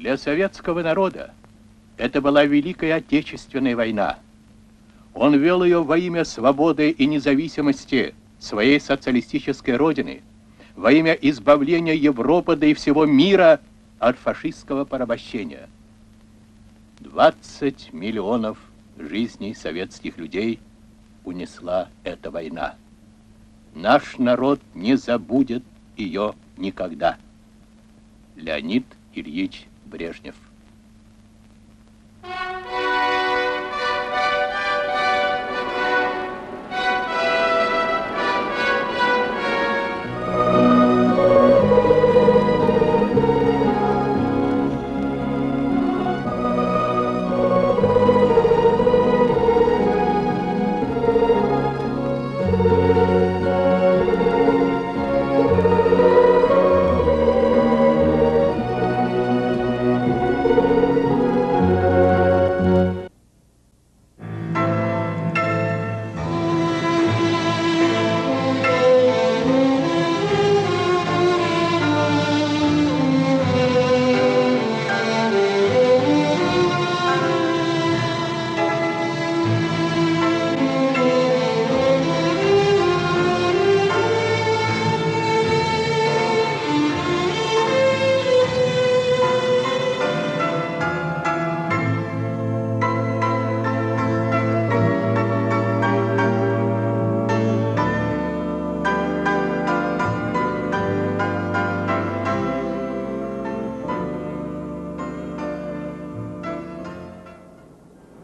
Для советского народа это была Великая Отечественная война. Он вел ее во имя свободы и независимости своей социалистической родины, во имя избавления Европы, да и всего мира от фашистского порабощения. 20 миллионов жизней советских людей унесла эта война. Наш народ не забудет ее никогда. Леонид Ильич Брежнев.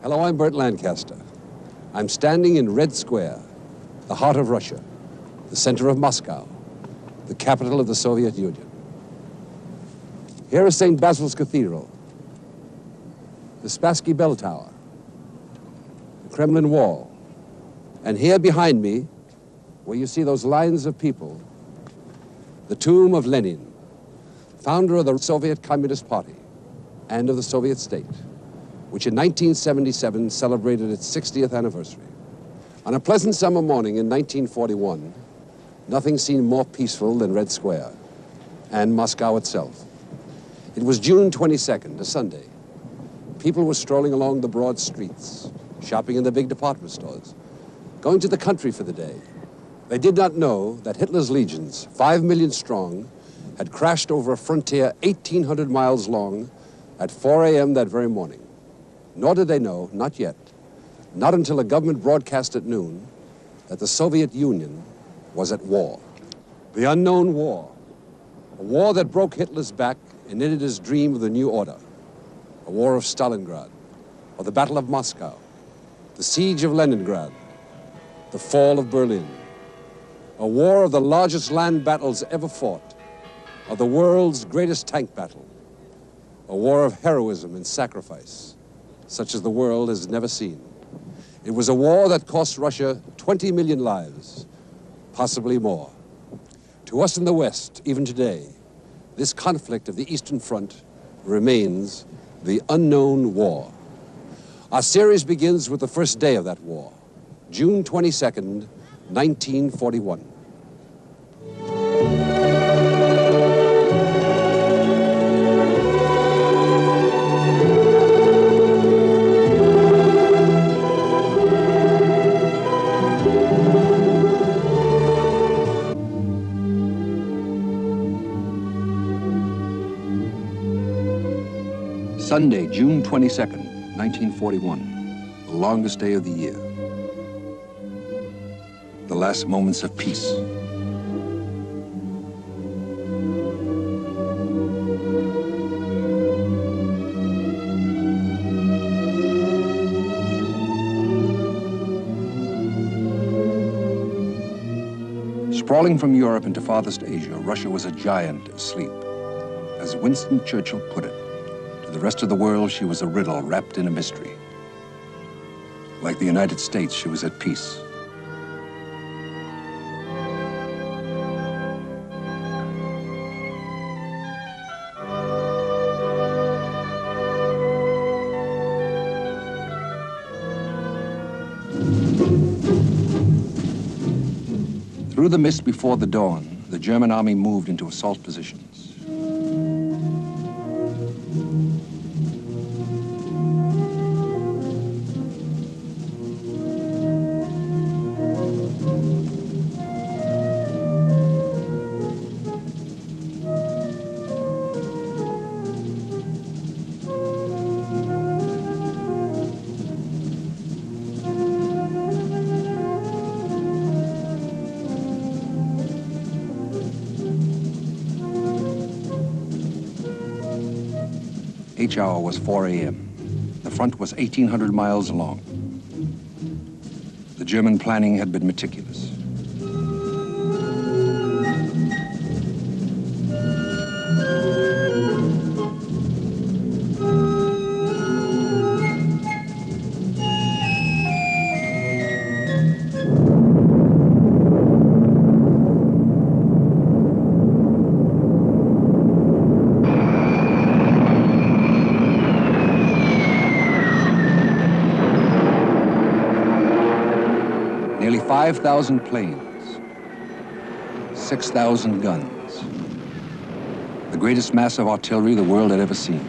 Hello, I'm Burt Lancaster. I'm standing in Red Square, the heart of Russia, the center of Moscow, the capital of the Soviet Union. Here is St. Basil's Cathedral, the Spassky Bell Tower, the Kremlin Wall, and here behind me, where you see those lines of people, the tomb of Lenin, founder of the Soviet Communist Party and of the Soviet state, which in 1977 celebrated its 60th anniversary. On a pleasant summer morning in 1941, nothing seemed more peaceful than Red Square and Moscow itself. It was June 22nd, a Sunday. People were strolling along the broad streets, shopping in the big department stores, going to the country for the day. They did not know that Hitler's legions, 5 million strong, had crashed over a frontier 1,800 miles long at 4 a.m. that very morning. Nor did they know, not yet, not until a government broadcast at noon, that the Soviet Union was at war. The unknown war, a war that broke Hitler's back and ended his dream of the new order, a war of Stalingrad, or the Battle of Moscow, the siege of Leningrad, the fall of Berlin, a war of the largest land battles ever fought, of the world's greatest tank battle, a war of heroism and sacrifice, such as the world has never seen. It was a war that cost Russia 20 million lives, possibly more. To us in the West, even today, this conflict of the Eastern Front remains the unknown war. Our series begins with the first day of that war, June 22nd, 1941. Sunday, June 22nd, 1941, the longest day of the year. The last moments of peace. Sprawling from Europe into farthest Asia, Russia was a giant asleep. As Winston Churchill put it, to the rest of the world, she was a riddle wrapped in a mystery. Like the United States, she was at peace. Through the mist before the dawn, the German army moved into assault positions. H hour was 4 a.m. The front was 1,800 miles long. The German planning had been meticulous. Nearly 5,000 planes, 6,000 guns, the greatest mass of artillery the world had ever seen.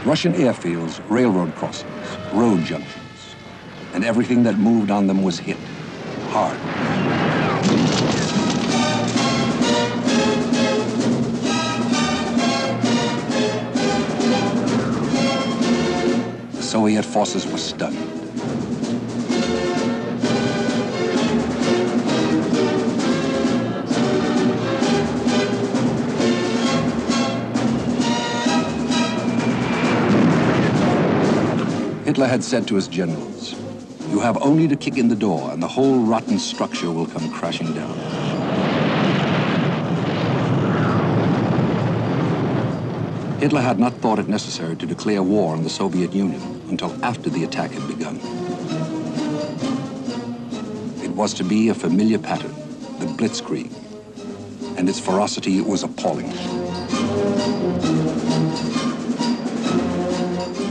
Russian airfields, railroad crossings, road junctions, and everything that moved on them was hit hard. The Soviet forces were stunned. Hitler had said to his generals, "You have only to kick in the door and the whole rotten structure will come crashing down." Hitler had not thought it necessary to declare war on the Soviet Union until after the attack had begun. It was to be a familiar pattern, the blitzkrieg, and its ferocity was appalling.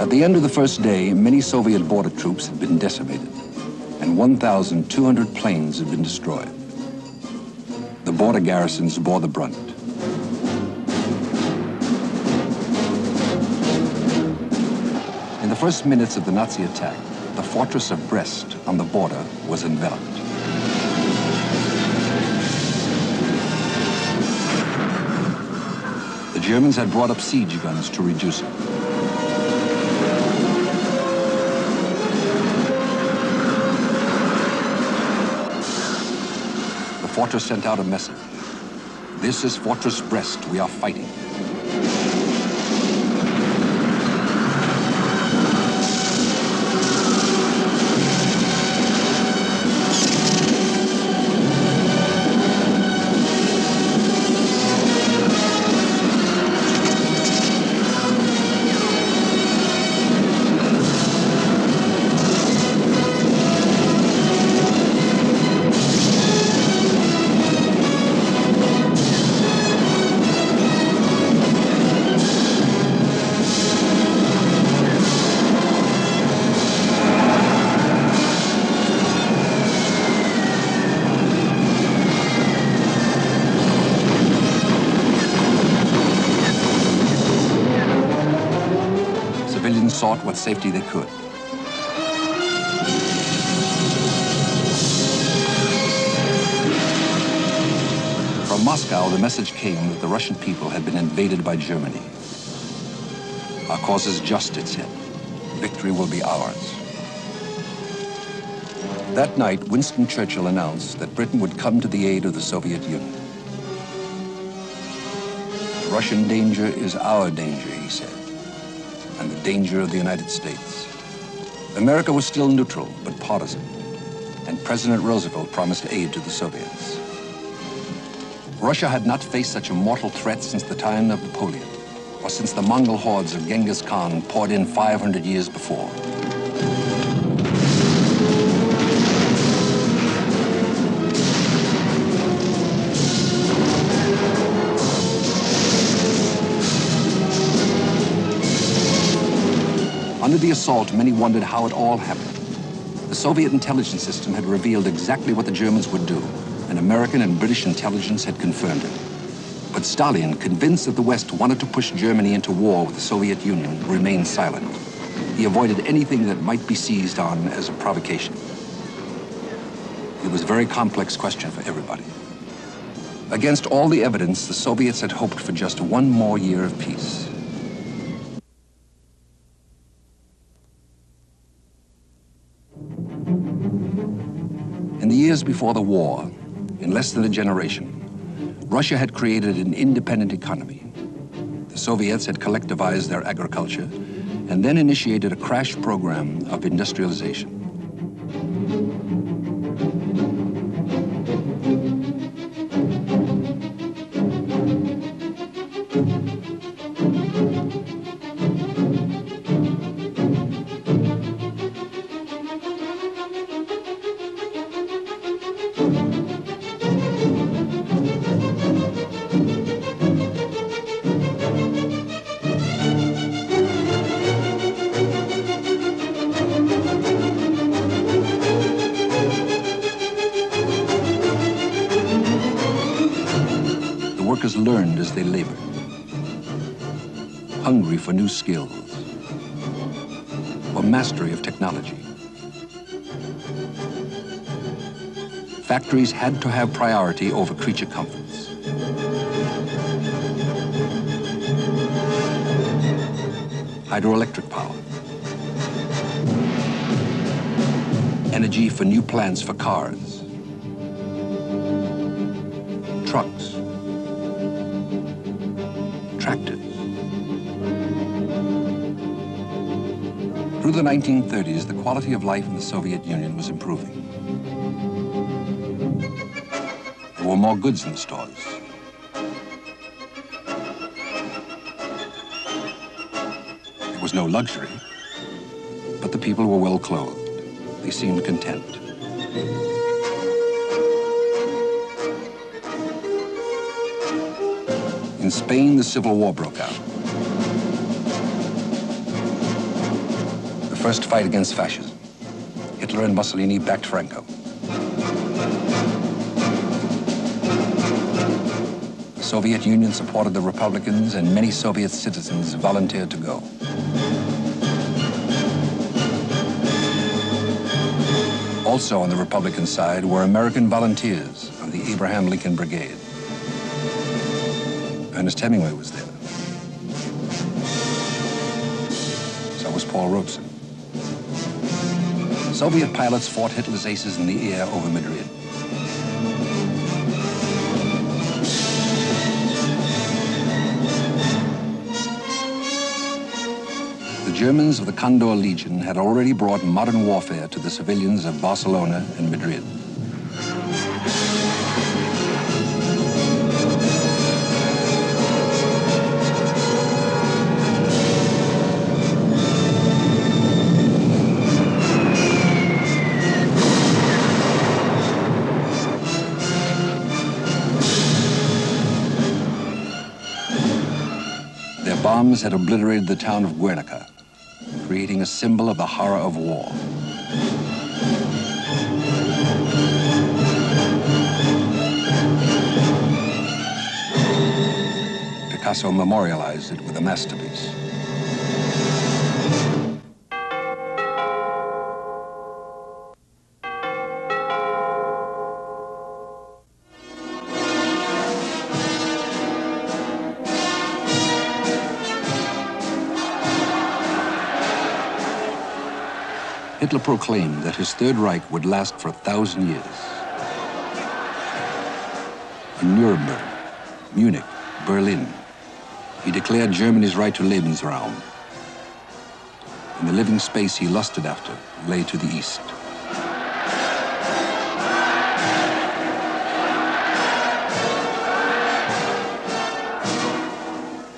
At the end of the first day, many Soviet border troops had been decimated, and 1,200 planes had been destroyed. The border garrisons bore the brunt. In the first minutes of the Nazi attack, the fortress of Brest on the border was enveloped. The Germans had brought up siege guns to reduce it. The fortress sent out a message. "This is Fortress Brest. We are fighting." Sought what safety they could. From Moscow, the message came that the Russian people had been invaded by Germany. "Our cause is just," it said. "Victory will be ours." That night, Winston Churchill announced that Britain would come to the aid of the Soviet Union. "Russian danger is our danger," he said, "and the danger of the United States." America was still neutral, but partisan, and President Roosevelt promised aid to the Soviets. Russia had not faced such a mortal threat since the time of Napoleon, or since the Mongol hordes of Genghis Khan poured in 500 years before. Under the assault, many wondered how it all happened. The Soviet intelligence system had revealed exactly what the Germans would do, and American and British intelligence had confirmed it. But Stalin, convinced that the West wanted to push Germany into war with the Soviet Union, remained silent. He avoided anything that might be seized on as a provocation. It was a very complex question for everybody. Against all the evidence, the Soviets had hoped for just one more year of peace. In the years before the war, in less than a generation, Russia had created an independent economy. The Soviets had collectivized their agriculture and then initiated a crash program of industrialization. Workers learned as they labored, hungry for new skills, for mastery of technology. Factories had to have priority over creature comforts. Hydroelectric power, energy for new plants for cars, trucks, tractors. Through the 1930s, the quality of life in the Soviet Union was improving. There were more goods in the stores. There was no luxury, but the people were well clothed. They seemed content. In Spain, the Civil War broke out. The first fight against fascism. Hitler and Mussolini backed Franco. The Soviet Union supported the Republicans, and many Soviet citizens volunteered to go. Also on the Republican side were American volunteers of the Abraham Lincoln Brigade. Ernest Hemingway was there. So was Paul Robeson. Soviet pilots fought Hitler's aces in the air over Madrid. The Germans of the Condor Legion had already brought modern warfare to the civilians of Barcelona and Madrid. Bombs had obliterated the town of Guernica, creating a symbol of the horror of war. Picasso memorialized it with a masterpiece. Hitler proclaimed that his Third Reich would last for 1,000 years. In Nuremberg, Munich, Berlin, he declared Germany's right to Lebensraum. And the living space he lusted after lay to the east.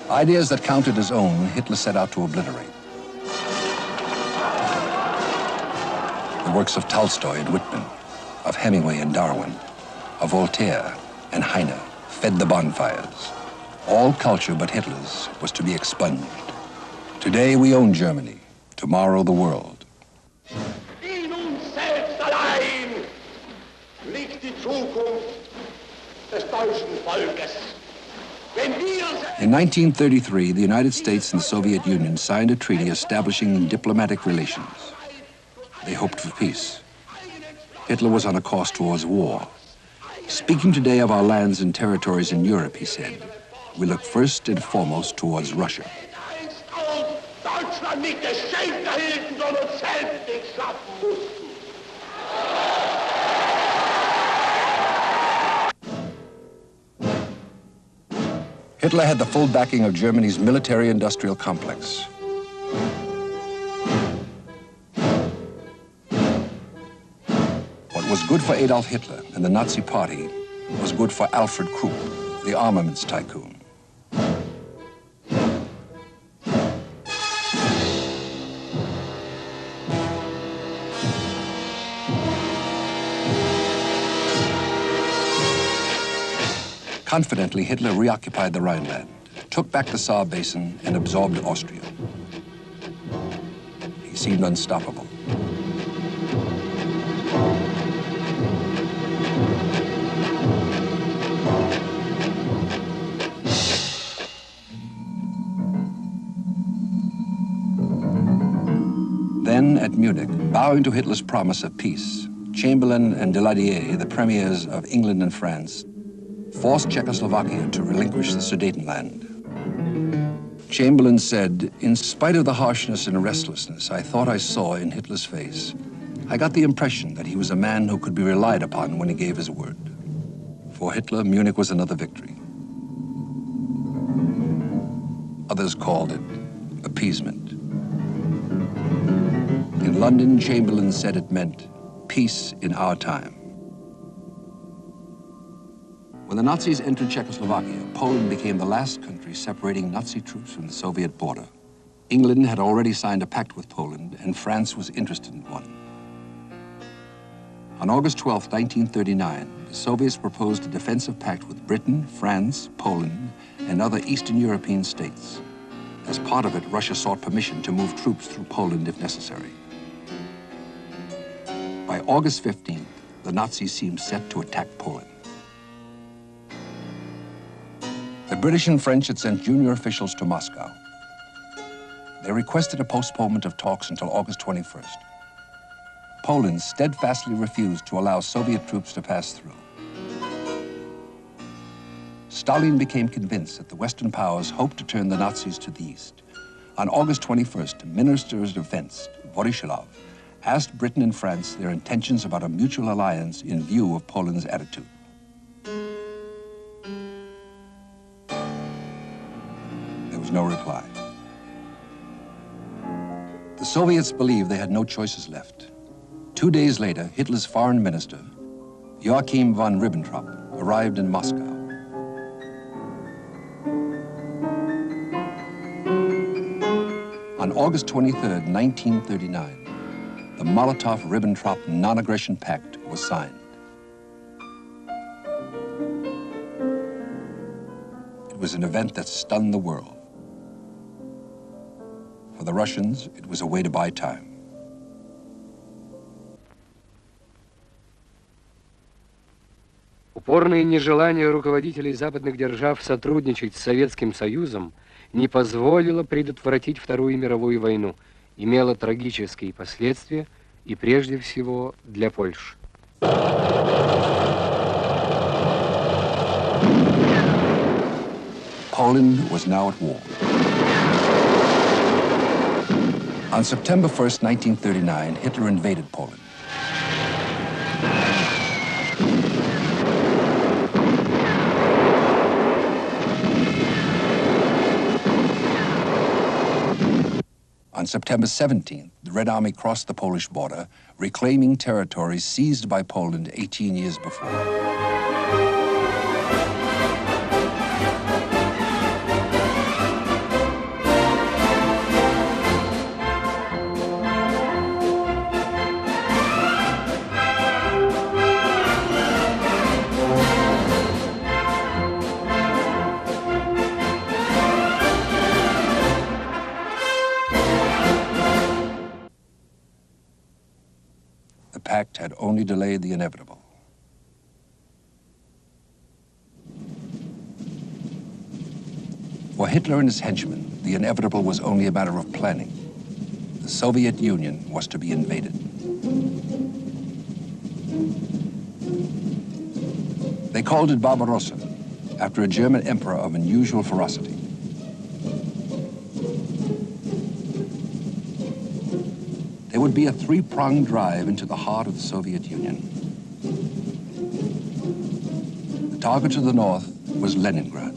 Ideas that counted as own, Hitler set out to obliterate. The works of Tolstoy and Whitman, of Hemingway and Darwin, of Voltaire and Heine fed the bonfires. All culture but Hitler's was to be expunged. Today we own Germany. Tomorrow, the world. In uns selbst allein liegt die Zukunft des deutschen Volkes. In 1933, the United States and the Soviet Union signed a treaty establishing diplomatic relations. They hoped for peace. Hitler was on a course towards war. Speaking today of our lands and territories in Europe, he said, we look first and foremost towards Russia. Deutschland nicht geschenkt erhielten, sondern selbst nicht schaffen mussten. Hitler had the full backing of Germany's military-industrial complex. What was good for Adolf Hitler and the Nazi Party was good for Alfred Krupp, the armaments tycoon. Confidently, Hitler reoccupied the Rhineland, took back the Saar Basin, and absorbed Austria. He seemed unstoppable. Then, at Munich, bowing to Hitler's promise of peace, Chamberlain and Daladier, the premiers of England and France, forced Czechoslovakia to relinquish the Sudetenland. Chamberlain said, in spite of the harshness and restlessness I thought I saw in Hitler's face, I got the impression that he was a man who could be relied upon when he gave his word. For Hitler, Munich was another victory. Others called it appeasement. In London, Chamberlain said it meant peace in our time. When the Nazis entered Czechoslovakia, Poland became the last country separating Nazi troops from the Soviet border. England had already signed a pact with Poland, and France was interested in one. On August 12, 1939, the Soviets proposed a defensive pact with Britain, France, Poland, and other Eastern European states. As part of it, Russia sought permission to move troops through Poland if necessary. By August 15th, the Nazis seemed set to attack Poland. The British and French had sent junior officials to Moscow. They requested a postponement of talks until August 21st. Poland steadfastly refused to allow Soviet troops to pass through. Stalin became convinced that the Western powers hoped to turn the Nazis to the east. On August 21st, Minister of Defense, Voroshilov, asked Britain and France their intentions about a mutual alliance in view of Poland's attitude. There was no reply. The Soviets believed they had no choices left. 2 days later, Hitler's foreign minister, Joachim von Ribbentrop, arrived in Moscow. On August 23, 1939, the Molotov-Ribbentrop Non-Aggression Pact was signed. It was an event that stunned the world. For the Russians, it was a way to buy time. Упорное нежелание руководителей западных держав сотрудничать с Советским Союзом не позволило предотвратить Вторую мировую войну, имело трагические последствия и прежде всего для Польши. Poland was now at war. On September 1st, 1939, Hitler invaded Poland. On September 17th, the Red Army crossed the Polish border, reclaiming territories seized by Poland 18 years before. pact had only delayed the inevitable. For Hitler and his henchmen, the inevitable was only a matter of planning. The Soviet Union was to be invaded. They called it Barbarossa, after a German emperor of unusual ferocity. There would be a three-pronged drive into the heart of the Soviet Union. The target to the north was Leningrad.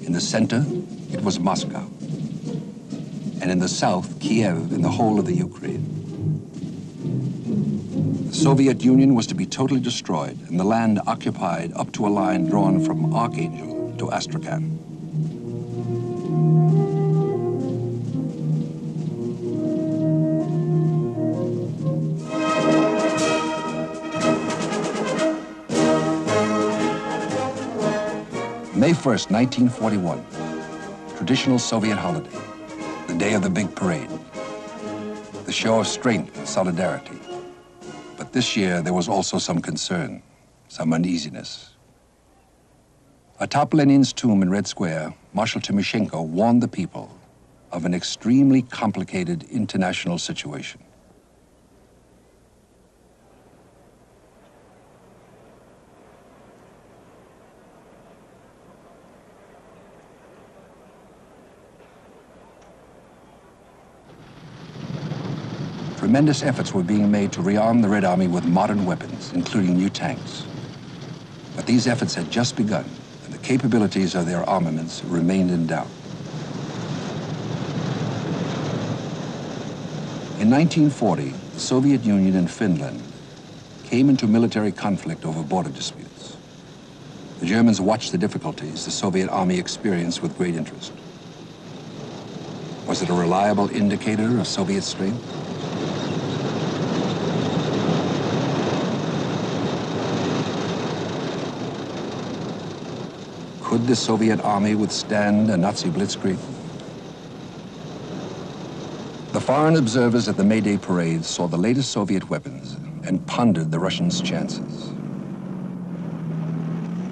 In the center, it was Moscow. And in the south, Kiev and the whole of the Ukraine. The Soviet Union was to be totally destroyed and the land occupied up to a line drawn from Archangel to Astrakhan. May 1st, 1941, traditional Soviet holiday, the day of the big parade, the show of strength and solidarity. But this year, there was also some concern, some uneasiness. Atop Lenin's tomb in Red Square, Marshal Timoshenko warned the people of an extremely complicated international situation. Tremendous efforts were being made to rearm the Red Army with modern weapons, including new tanks. But these efforts had just begun, and the capabilities of their armaments remained in doubt. In 1940, the Soviet Union and Finland came into military conflict over border disputes. The Germans watched the difficulties the Soviet army experienced with great interest. Was it a reliable indicator of Soviet strength? Could the Soviet army withstand a Nazi blitzkrieg? The foreign observers at the May Day parade saw the latest Soviet weapons and pondered the Russians' chances.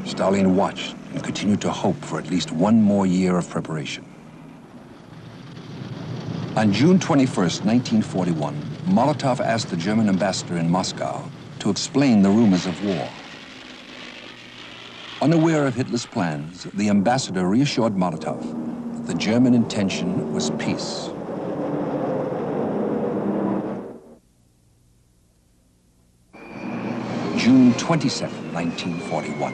Stalin watched and continued to hope for at least one more year of preparation. On June 21st, 1941, Molotov asked the German ambassador in Moscow to explain the rumors of war. Unaware of Hitler's plans, the ambassador reassured Molotov that the German intention was peace. June 22, 1941,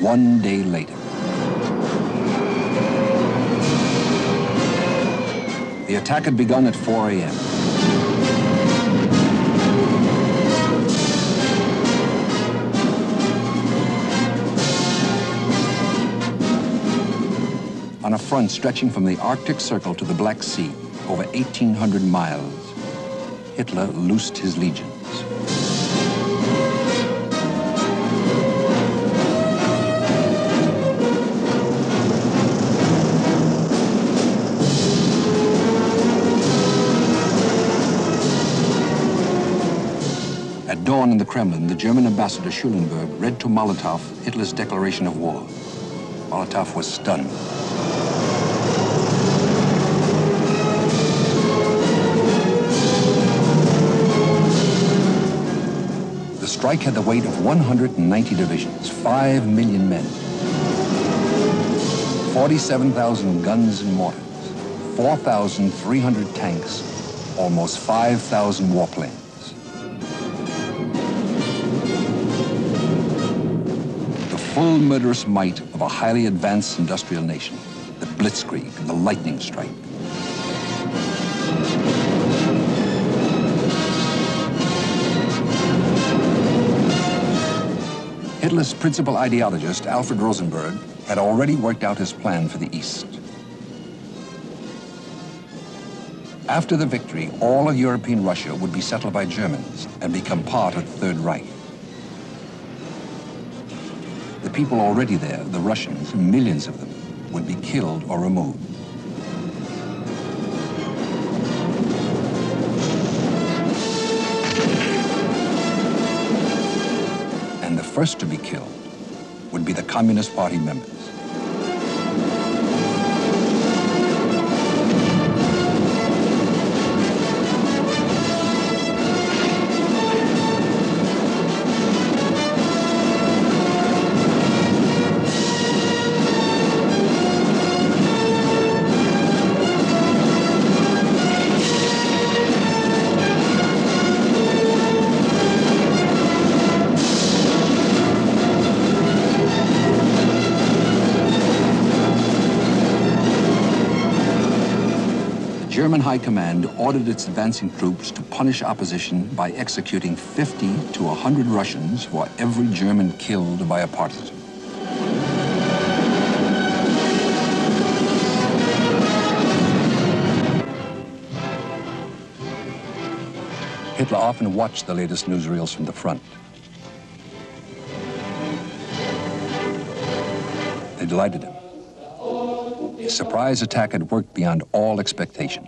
one day later. The attack had begun at 4 a.m. On a front stretching from the Arctic Circle to the Black Sea, over 1,800 miles, Hitler loosed his legions. At dawn in the Kremlin, the German ambassador Schulenburg read to Molotov Hitler's declaration of war. Molotov was stunned. The strike had the weight of 190 divisions, 5 million men, 47,000 guns and mortars, 4,300 tanks, almost 5,000 warplanes. The full murderous might of a highly advanced industrial nation, the blitzkrieg, the lightning strike. Hitler's principal ideologist, Alfred Rosenberg, had already worked out his plan for the East. After the victory, all of European Russia would be settled by Germans and become part of the Third Reich. The people already there, the Russians, millions of them, would be killed or removed. first to be killed would be the Communist Party members. German High Command ordered its advancing troops to punish opposition by executing 50 to 100 Russians for every German killed by a partisan. Hitler often watched the latest newsreels from the front. They delighted him. His surprise attack had worked beyond all expectation.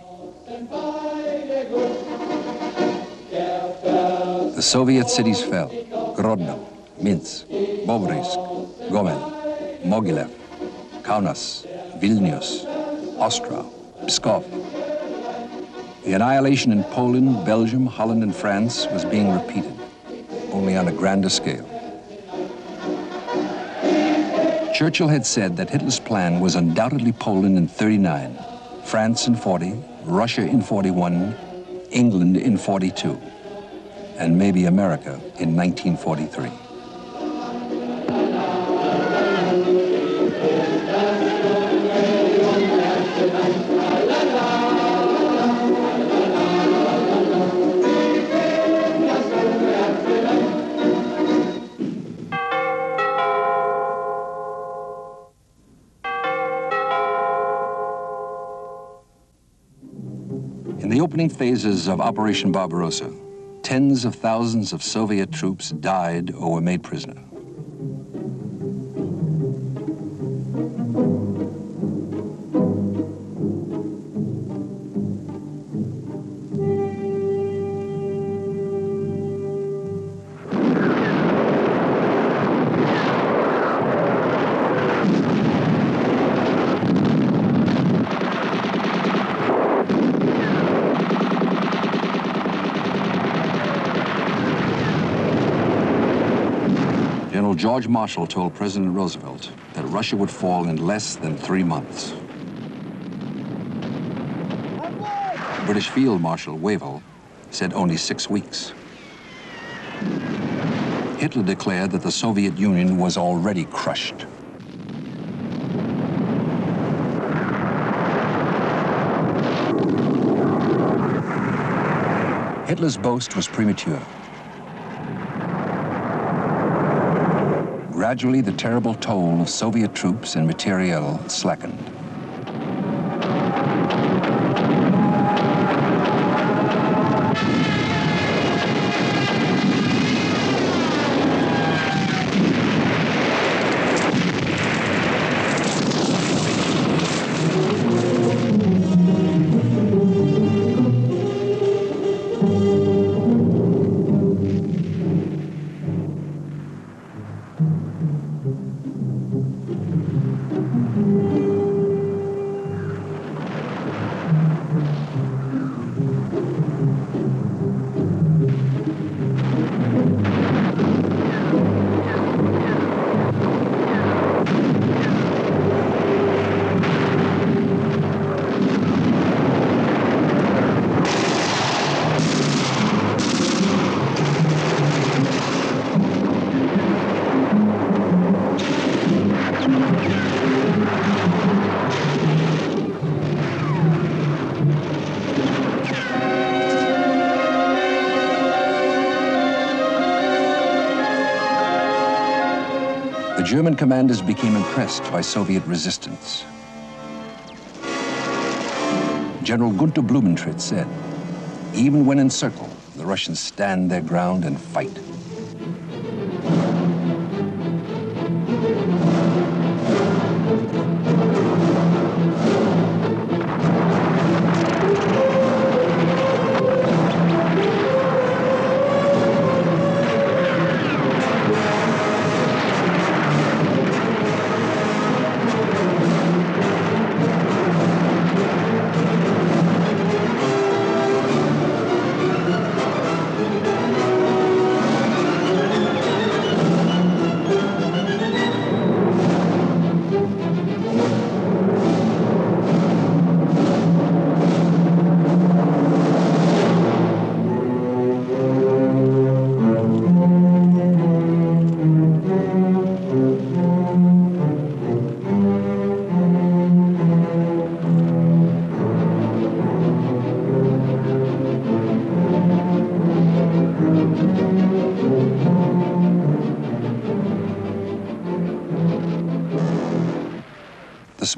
The Soviet cities fell: Grodno, Minsk, Bobruisk, Gomel, Mogilev, Kaunas, Vilnius, Ostrov, Pskov. The annihilation in Poland, Belgium, Holland, and France was being repeated, only on a grander scale. Churchill had said that Hitler's plan was undoubtedly Poland in 39, France in 40, Russia in 41, England in 42, and maybe America in 1943. In the opening phases of Operation Barbarossa, tens of thousands of Soviet troops died or were made prisoner. George Marshall told President Roosevelt that Russia would fall in less than 3 months. British Field Marshal Wavell said only 6 weeks. Hitler declared that the Soviet Union was already crushed. Hitler's boast was premature. Gradually, the terrible toll of Soviet troops and materiel slackened. The German commanders became impressed by Soviet resistance. General Gunther Blumentritt said, "Even when encircled, the Russians stand their ground and fight."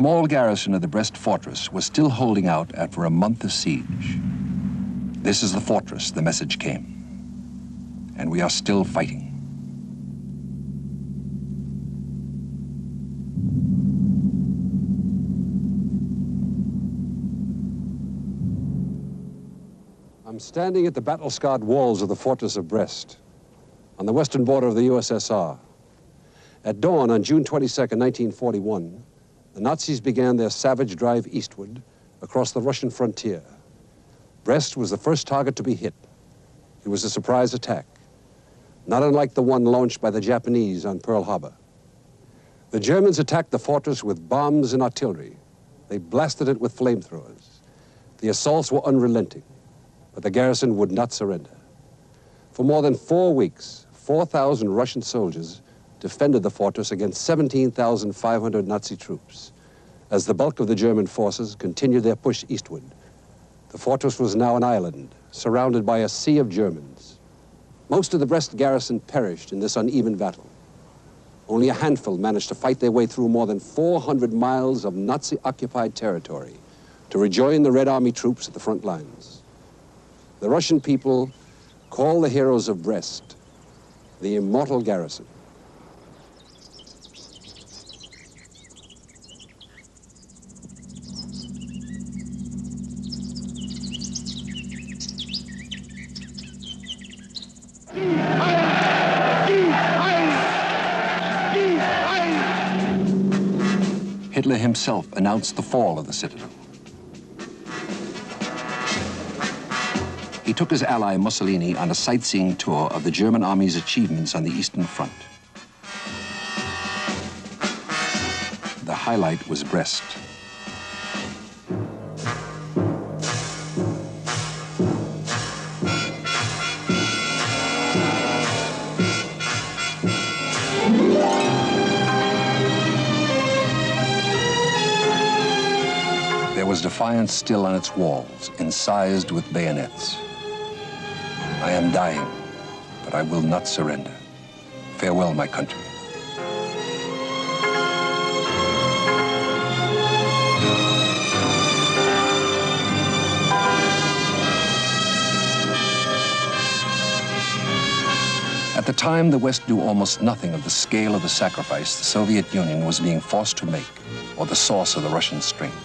small garrison of the Brest Fortress was still holding out after a month of siege. This is the fortress, the message came. And we are still fighting. I'm standing at the battle-scarred walls of the fortress of Brest, on the western border of the USSR. At dawn on June 22nd, 1941, the Nazis began their savage drive eastward across the Russian frontier. Brest was the first target to be hit. It was a surprise attack, not unlike the one launched by the Japanese on Pearl Harbor. The Germans attacked the fortress with bombs and artillery. They blasted it with flamethrowers. The assaults were unrelenting, but the garrison would not surrender. For more than 4 weeks, 4,000 Russian soldiers defended the fortress against 17,500 Nazi troops. As the bulk of the German forces continued their push eastward, the fortress was now an island, surrounded by a sea of Germans. Most of the Brest garrison perished in this uneven battle. Only a handful managed to fight their way through more than 400 miles of Nazi-occupied territory to rejoin the Red Army troops at the front lines. The Russian people call the heroes of Brest the immortal garrison. Hitler himself announced the fall of the citadel. He took his ally Mussolini on a sightseeing tour of the German army's achievements on the Eastern Front. The highlight was Brest. There was defiance still on its walls, incised with bayonets. I am dying, but I will not surrender. Farewell, my country. At the time, the West knew almost nothing of the scale of the sacrifice the Soviet Union was being forced to make, or the source of the Russian strength.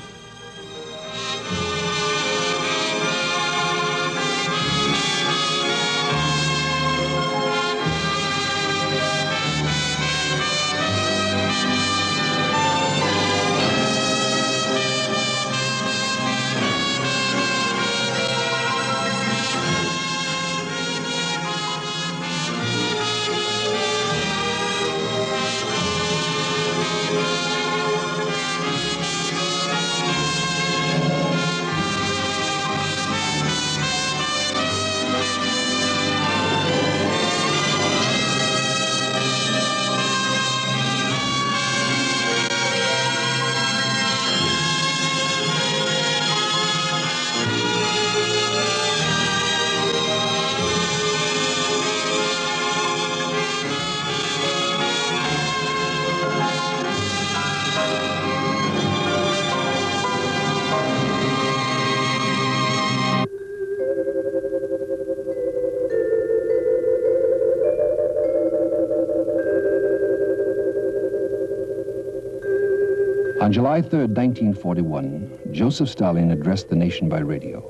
On July 3rd, 1941, Joseph Stalin addressed the nation by radio.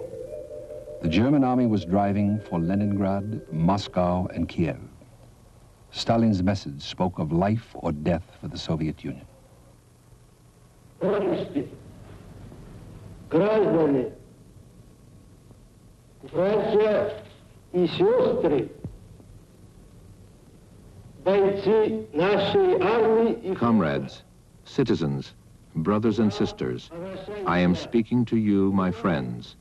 The German army was driving for Leningrad, Moscow, and Kiev. Stalin's message spoke of life or death for the Soviet Union. Товарищи, граждане, братья и сестры, бойцы нашей армии и... Comrades, citizens, brothers and sisters, I am speaking to you, my friends.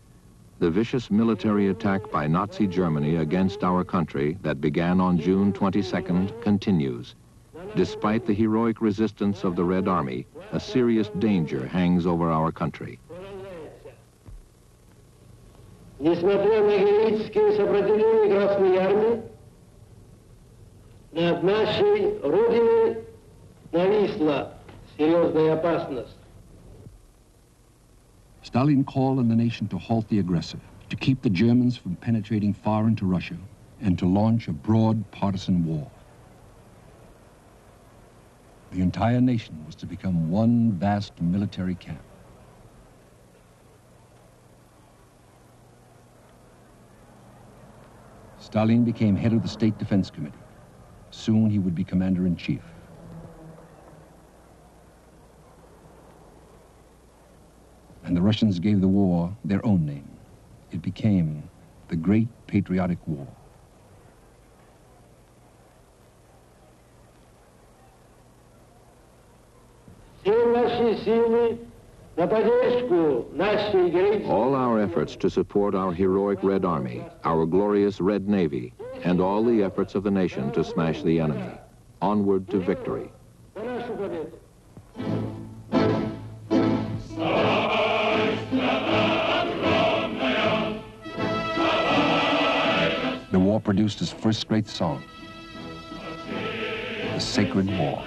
The vicious military attack by Nazi Germany against our country that began on June 22nd continues. Despite the heroic resistance of the Red Army, a serious danger hangs over our country. Несмотря на героическое сопротивление Красной Армии, над нашей Родиной нависла серьезная опасность. Stalin called on the nation to halt the aggressor, to keep the Germans from penetrating far into Russia, and to launch a broad partisan war. The entire nation was to become one vast military camp. Stalin became head of the State Defense Committee. Soon he would be commander-in-chief. And the Russians gave the war their own name. It became the Great Patriotic War. All our efforts to support our heroic Red Army, our glorious Red Navy, and all the efforts of the nation to smash the enemy. Onward to victory. The war produced his first great song, The Sacred War.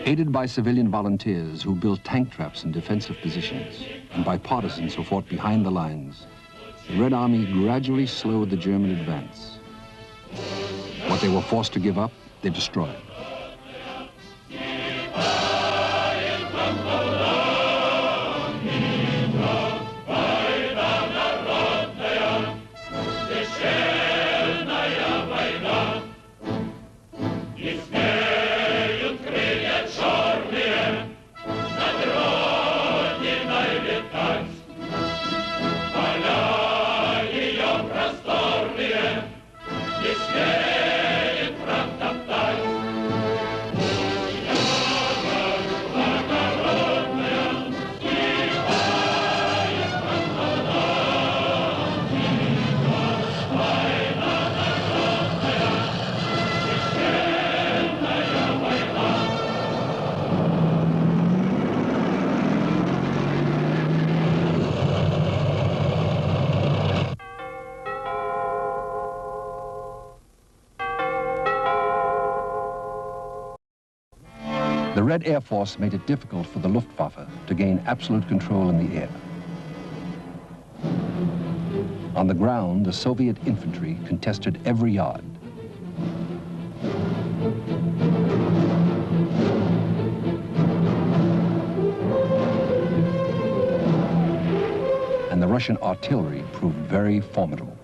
Aided by civilian volunteers who built tank traps in defensive positions, and by partisans who fought behind the lines, the Red Army gradually slowed the German advance. What they were forced to give up, they destroyed. The Red Air Force made it difficult for the Luftwaffe to gain absolute control in the air. On the ground, the Soviet infantry contested every yard. And the Russian artillery proved very formidable.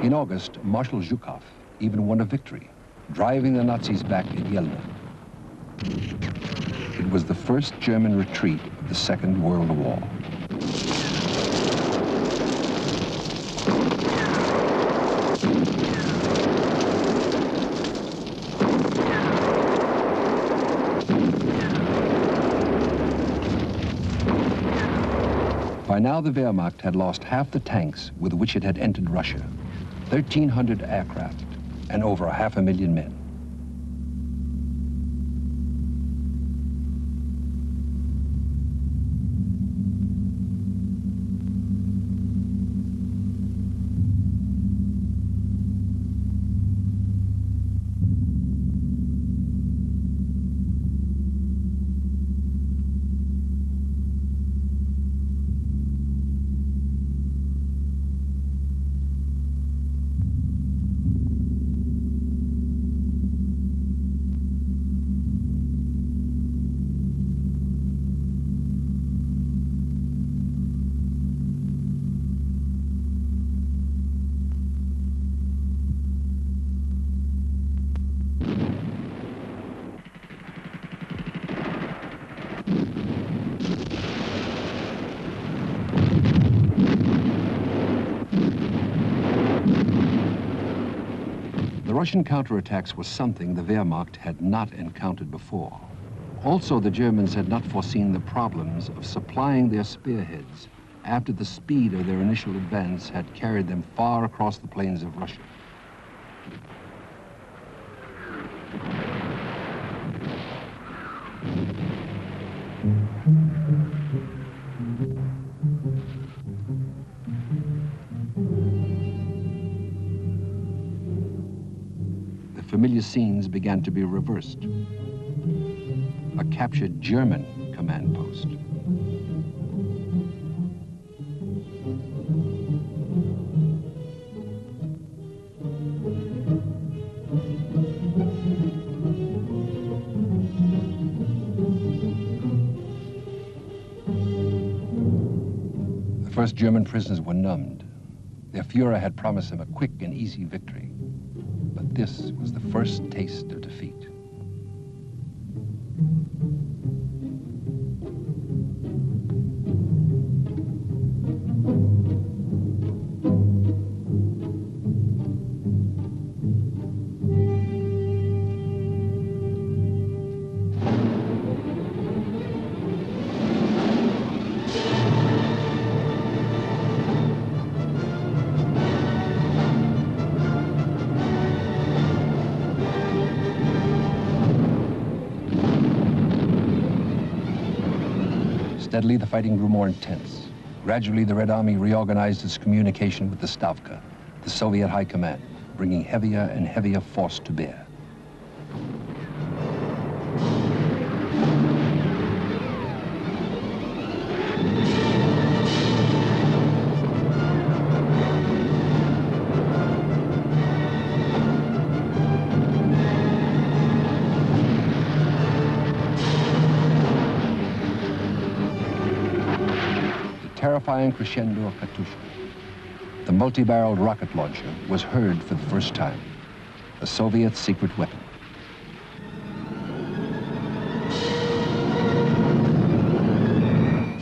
In August, Marshal Zhukov even won a victory, driving the Nazis back at Yelnya. It was the first German retreat of the Second World War. By now, the Wehrmacht had lost half the tanks with which it had entered Russia, 1,300 aircraft, and over 500,000 men. The Russian counterattacks was something the Wehrmacht had not encountered before. Also, the Germans had not foreseen the problems of supplying their spearheads after the speed of their initial advance had carried them far across the plains of Russia. Familiar scenes began to be reversed. A captured German command post. The first German prisoners were numbed. Their Führer had promised them a quick and easy victory. But this was the first taste of defeat. Steadily, the fighting grew more intense. Gradually, the Red Army reorganized its communication with the Stavka, the Soviet High Command, bringing heavier and heavier force to bear. Terrifying crescendo of Katyusha. The multi-barreled rocket launcher was heard for the first time, a Soviet secret weapon.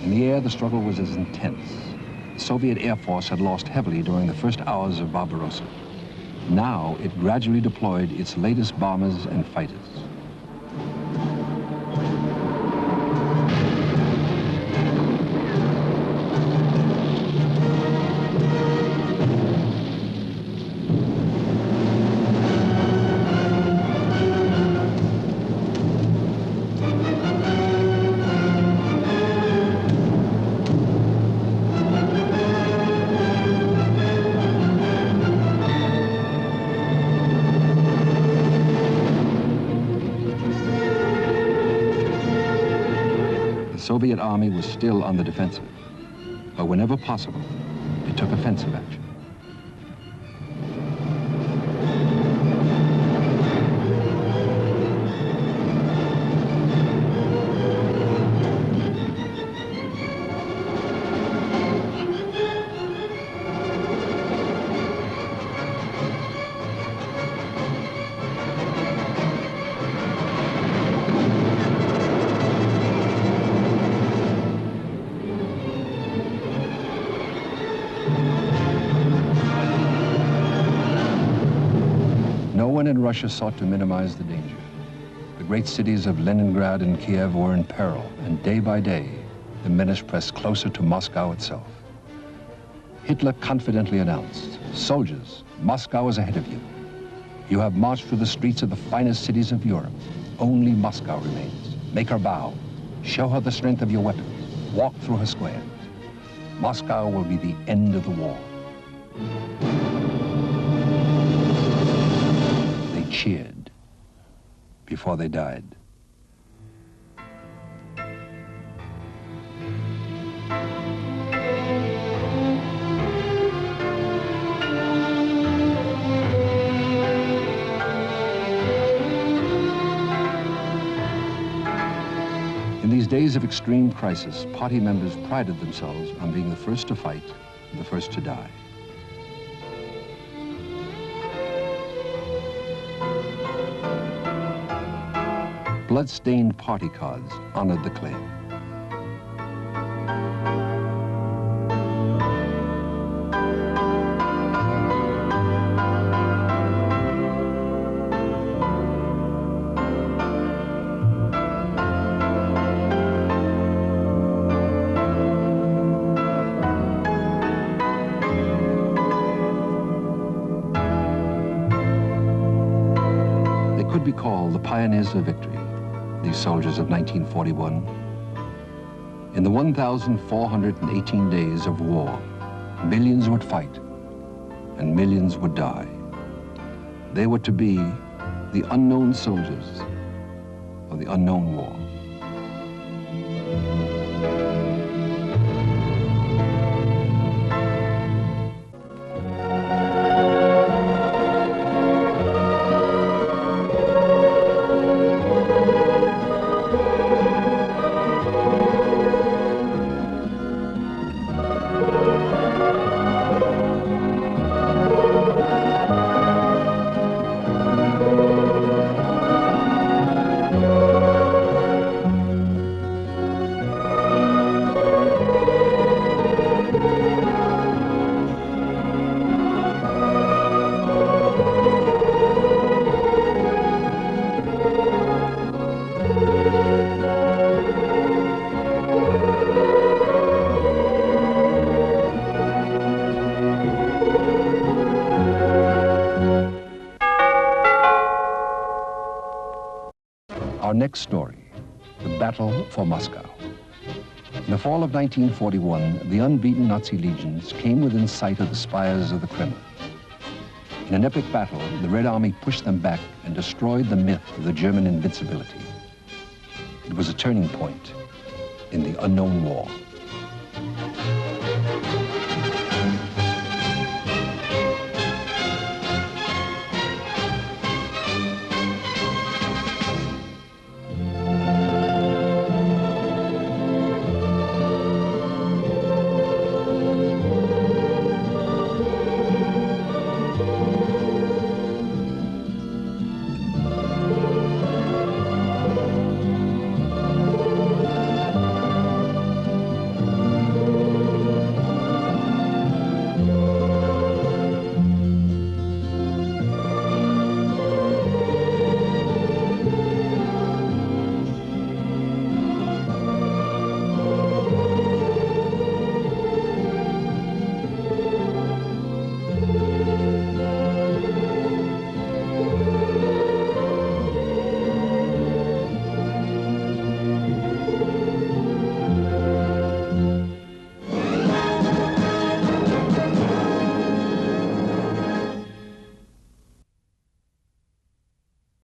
In the air, the struggle was as intense. The Soviet Air Force had lost heavily during the first hours of Barbarossa. Now, it gradually deployed its latest bombers and fighters. The Soviet army was still on the defensive, but whenever possible, it took offensive action. No one in Russia sought to minimize the danger. The great cities of Leningrad and Kiev were in peril, and day by day, the menace pressed closer to Moscow itself. Hitler confidently announced, "Soldiers, Moscow is ahead of you. You have marched through the streets of the finest cities of Europe. Only Moscow remains. Make her bow. Show her the strength of your weapons. Walk through her squares. Moscow will be the end of the war." They cheered before they died. In these days of extreme crisis, party members prided themselves on being the first to fight and the first to die. Blood-stained party cards honored the claim. Could be called the pioneers of victory, these soldiers of 1941. In the 1,418 days of war, millions would fight and millions would die. They were to be the unknown soldiers of the unknown war. Our next story, the battle for Moscow. In the fall of 1941, the unbeaten Nazi legions came within sight of the spires of the Kremlin. In an epic battle, the Red Army pushed them back and destroyed the myth of the German invincibility. It was a turning point in the unknown war.